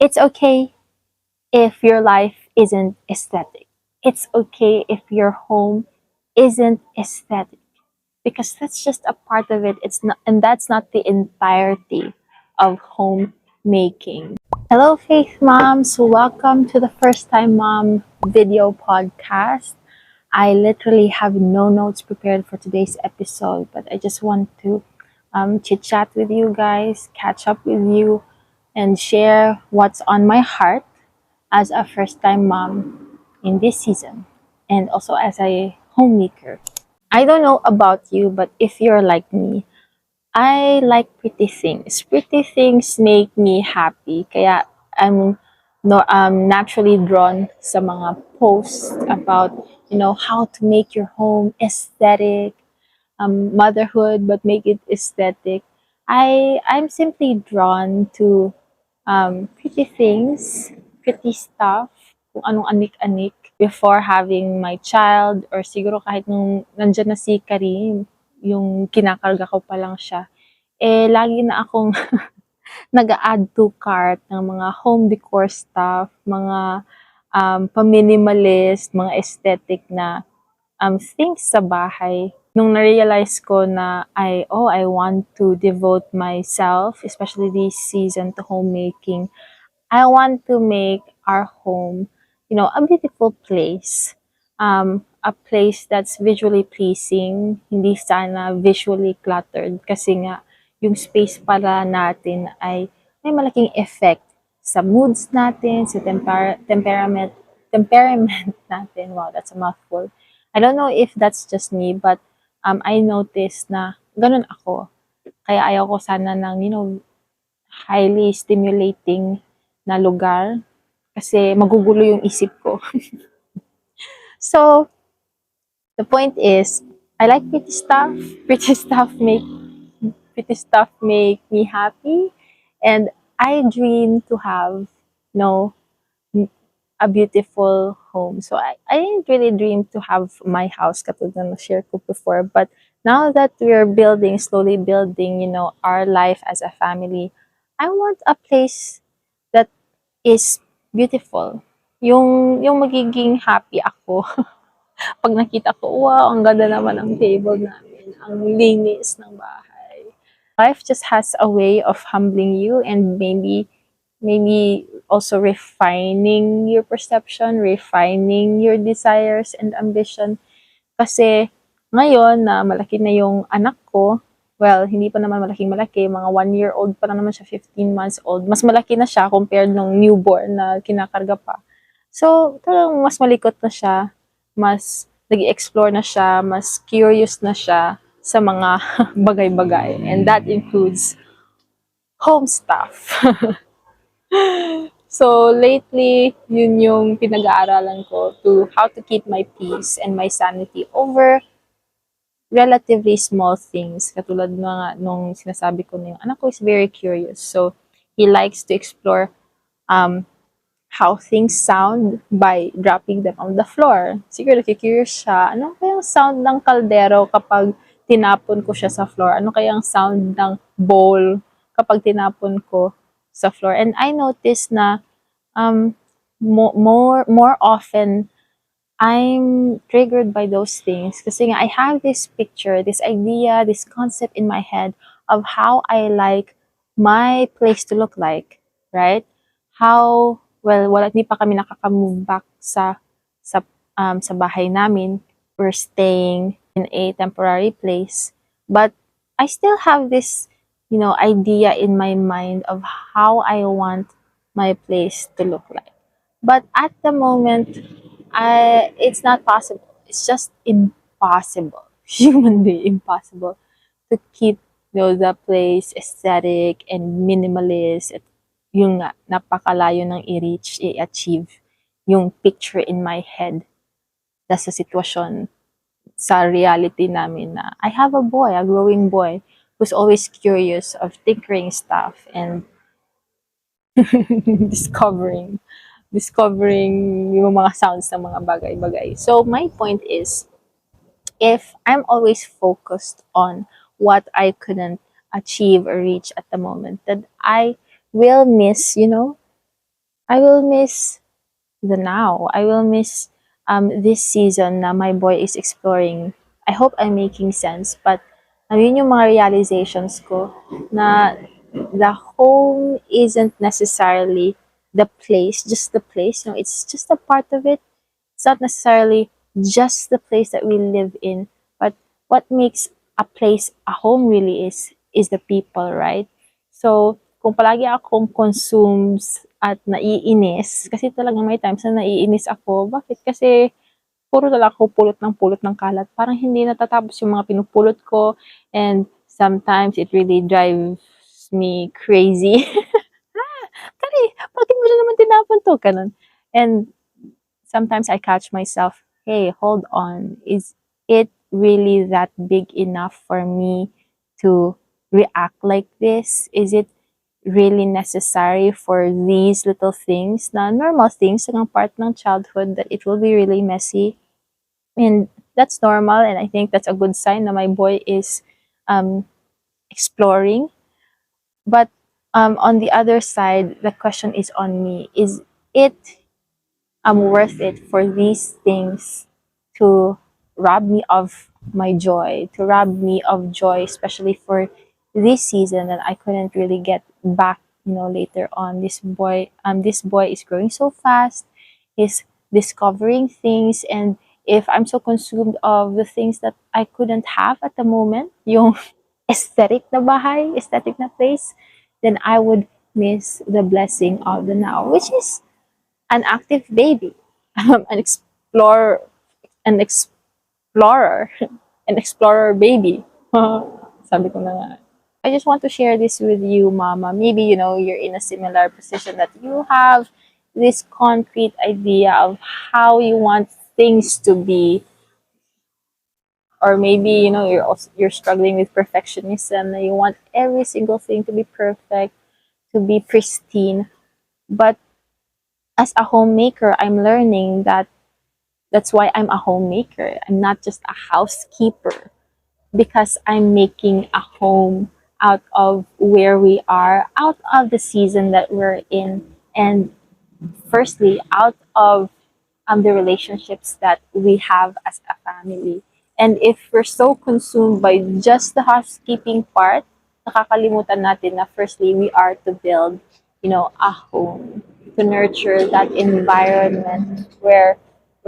It's okay if your life isn't aesthetic. It's okay if your home isn't aesthetic because that's just a part of it. It's not, and that's not the entirety of homemaking. Hello, Faith Moms. Welcome to the First Time Mom video podcast. I literally have no notes prepared for today's episode, but I just want to chit chat with you guys, catch up with you, and share what's on my heart as a first time mom in this season and also as a homemaker. I don't know about you, but if you're like me, I like pretty things. Pretty things make me happy. Kaya I'm naturally drawn sa mga posts about, how to make your home aesthetic, motherhood, but make it aesthetic. I'm simply drawn to pretty things, pretty stuff, kung anong anik-anik before having my child or siguro kahit nung nandyan na si Karim, yung kinakarga ko pa lang siya, lagi na akong nag-a-add to cart ng mga home decor stuff, mga pa-minimalist, mga aesthetic na things sa bahay. Nung na-realize ko na I want to devote myself, especially this season, to homemaking. I want to make our home, a beautiful place. A place that's visually pleasing, hindi sana visually cluttered kasi nga yung space para natin ay may malaking effect sa moods natin, sa temperament natin. Wow, that's a mouthful. I don't know if that's just me, but I noticed na ganun ako. Kaya ayaw ko sana ng, highly stimulating na lugar kasi magugulo yung isip ko. So, the point is, I like pretty stuff. Pretty stuff make me happy, and I dream to have, a beautiful home. So I didn't really dream to have my house katulad na share ko before, but now that we're slowly building, our life as a family, I want a place that is beautiful. Yung magiging happy ako pag nakita ko, wow, ang ganda naman ang table namin, ang linis ng bahay. Life just has a way of humbling you and maybe also refining your perception, refining your desires and ambition. Kasi ngayon na malaki na yung anak ko, well, hindi pa naman malaking-malaki, mga 1-year-old pa lang naman siya, 15 months old. Mas malaki na siya compared nung newborn na kinakarga pa. So, talagang mas malikot na siya, mas nag-explore na siya, mas curious na siya sa mga bagay-bagay. And that includes home stuff. So, lately, yun yung pinag-aaralan ko to how to keep my peace and my sanity over relatively small things. Katulad nung sinasabi ko na yung anak ko is very curious. So, he likes to explore how things sound by dropping them on the floor. Siguro curious siya, ano kayang sound ng kaldero kapag tinapon ko siya sa floor? Ano kayang sound ng bowl kapag tinapon ko sa floor? And I noticed na more often I'm triggered by those things kasi nga I have this picture, this idea, this concept in my head of how I like my place to look like, right? How wala hindi pa kami nakaka-move back sa bahay namin. We're staying in a temporary place, but I still have this, idea in my mind of how I want my place to look like. But at the moment, it's not possible. It's just impossible, humanly impossible, to keep the place aesthetic and minimalist. At yung nga, napakalayo ng i-achieve yung picture in my head na sa sitwasyon, sa reality namin na I have a growing boy, who's always curious of tinkering stuff and discovering yung mga sounds ng mga bagay-bagay. So, my point is, if I'm always focused on what I couldn't achieve or reach at the moment, that I will miss, I will miss the now. I will miss this season na my boy is exploring. I hope I'm making sense, but yun yung mga realizations ko na the home isn't necessarily the place, just the place. No, it's just a part of it. It's not necessarily just the place that we live in, but what makes a place a home really is the people, right? So, kung palagi akong consumes at naiinis, kasi talagang may times na naiinis ako. Bakit? Kasi puro talaga ako pulot ng kalat. Parang hindi natatapos yung mga pinupulot ko, and sometimes it really drives me crazy. Kali, bakit mo na naman tinapon to? Ganun. And sometimes I catch myself, hey, hold on. Is it really that big enough for me to react like this? Is it really necessary for these little things na normal things ng part ng childhood that it will be really messy? And that's normal, and I think that's a good sign that my boy is um, exploring. But on the other side, the question is on me. Is it worth it for these things to rob me of my joy, to rob me of joy, especially for this season that I couldn't really get back, later on. This boy is growing so fast, is discovering things, and if I'm so consumed of the things that I couldn't have at the moment, yung aesthetic na bahay, aesthetic na place, then I would miss the blessing of the now, which is an active baby, an explorer, an explorer, an explorer baby. Sabi ko na nga. I just want to share this with you, Mama. Maybe, you're in a similar position that you have this concrete idea of how you want things to be, or maybe you're struggling with perfectionism and you want every single thing to be perfect, to be pristine. But as a homemaker, I'm learning that that's why I'm a homemaker. I'm not just a housekeeper, because I'm making a home out of where we are, out of the season that we're in, and firstly, out of the relationships that we have as a family. And if we're so consumed by just the housekeeping part, nakakalimutan natin na firstly, we are to build, a home, to nurture that environment where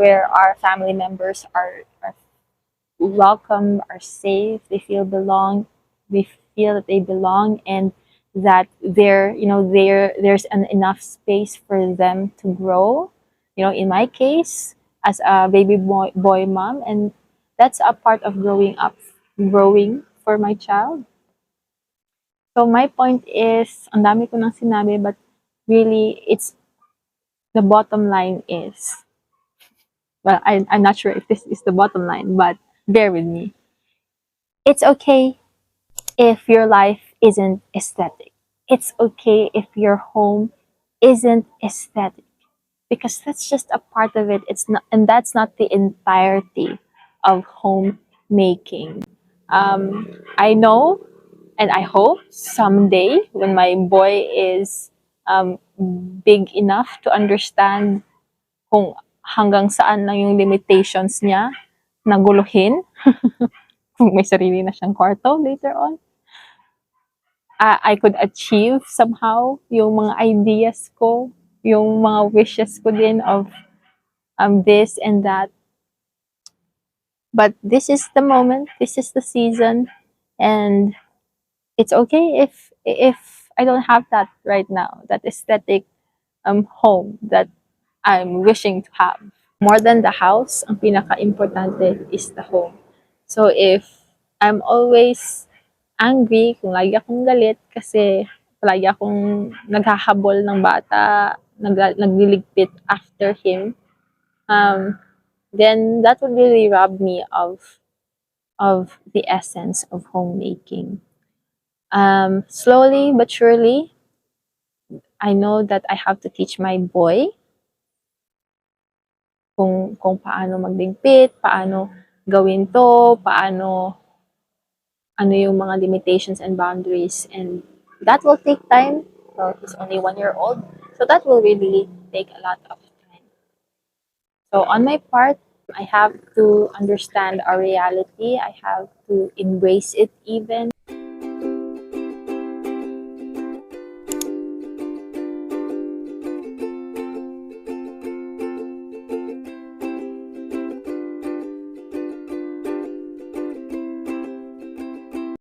our family members are welcome, are safe, they feel belong, they feel that they belong, and that there's an enough space for them to grow. In my case, as a baby boy mom, and that's a part of growing up, growing for my child. So my point is, ang dami ko nang sinabi, but really, the bottom line is, well, I'm not sure if this is the bottom line, but bear with me. It's okay if your life isn't aesthetic. It's okay if your home isn't aesthetic, because that's just a part of it. It's not, and that's not the entirety of homemaking. I know, and I hope someday when my boy is big enough to understand kung hanggang saan lang yung limitations niya, naguluhin, kung may sarili na siyang kwarto later on, I could achieve somehow yung mga ideas ko, yung mga wishes ko din of this and that. But this is the moment, this is the season, and it's okay if I don't have that right now, that aesthetic home that I'm wishing to have. More than the house, ang pinaka-importante is the home. So if I'm always angry, kung lagi akong galit kasi lagi akong naghahabol ng bata, nagliligpit after him, then that would really rob me of the essence of homemaking. Slowly but surely, I know that I have to teach my boy kung paano magligpit, paano gawin to, paano ano yung mga limitations and boundaries, and that will take time. Well, he's only 1 year old, So that will really take a lot of time. So on my part, I have to understand our reality. I have to embrace it even.